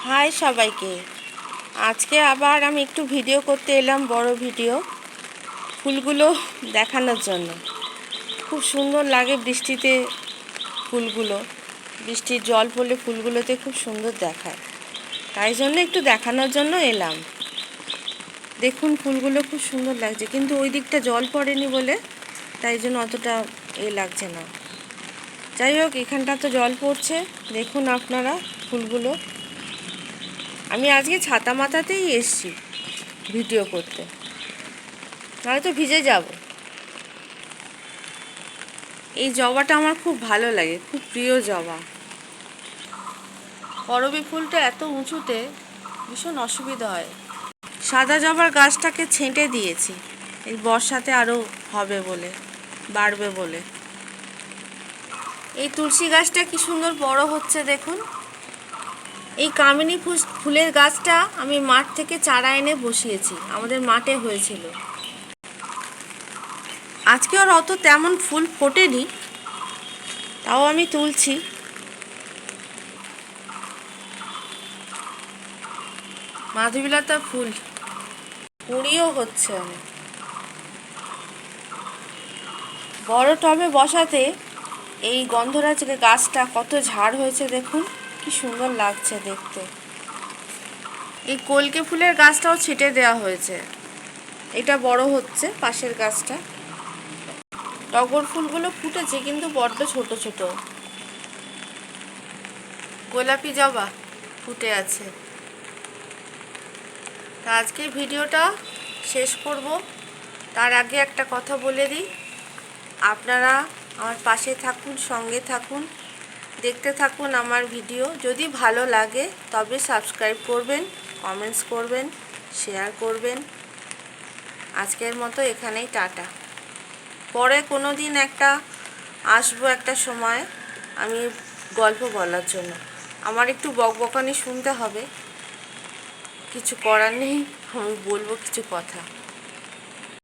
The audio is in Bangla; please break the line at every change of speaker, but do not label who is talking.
হাই সবাইকে। আজকে আবার আমি একটু ভিডিও করতে এলাম, বড় ভিডিও, ফুলগুলো দেখানোর জন্য। খুব সুন্দর লাগে বৃষ্টিতে ফুলগুলো, বৃষ্টির জল পড়লে ফুলগুলোতে খুব সুন্দর দেখায়, তাই জন্য একটু দেখানোর জন্য এলাম। দেখুন ফুলগুলো খুব সুন্দর লাগছে, কিন্তু ওই দিকটা জল পড়েনি বলে তাই জন্য অতটা লাগছে না। যাই হোক, এখানটা তো জল পড়ছে, দেখুন আপনারা ফুলগুলো। আমি আজকে ছাতা মাথাতেই এসছি ভিডিও করতে, নয়তো ভিজে যাব। এই জবাটা আমার খুব ভালো লাগে, খুব প্রিয় জবা। করবী ফুলটা এত উঁচুতে ভীষণ অসুবিধা হয়। সাদা জবার গাছটাকে ছেঁটে দিয়েছি, এই বর্ষাতে আরও হবে বলে, বাড়বে বলে। এই তুলসী গাছটা কি সুন্দর বড় হচ্ছে দেখুন। এই কামিনী ফুলের গাছটা আমি মাঠ থেকে চারা এনে বসিয়েছি, আমাদের মাঠে হয়েছিল। আজকে আর অত তেমন ফুল ফোটেনি, তাও আমি তুলছি। মাধবীলতা ফুল কুঁড়িও হচ্ছে অনেক। বড় টবে বসাতে এই গন্ধরাজ গাছটা কত ঝাড় হয়েছে দেখুন, কি সুন্দর লাগছে দেখতে। এই কলকে ফুলের গাছটাও ছিটে দেওয়া হয়েছে, এটা বড় হচ্ছে। পাশের গাছটা টগর ফুলগুলো ফুটেছে, কিন্তু বড্ড ছোট ছোট। গোলাপি জবা ফুটে আছে। তা আজকে ভিডিওটা শেষ করব, তার আগে একটা কথা বলে দিই। আপনারা আমার পাশে থাকুন, সঙ্গে থাকুন, দেখতে থাকুন আমার ভিডিও। যদি ভালো লাগে তবে সাবস্ক্রাইব করবেন, কমেন্টস করবেন, শেয়ার করবেন। আজকের মতো এখানেই টাটা। পরে কোনো দিন আসবো একটা সময় আমি গল্প বলার জন্য। আমার একটু বকবকানি শুনতে হবে, কিছু করার নেই, আমি বলবো কিছু কথা।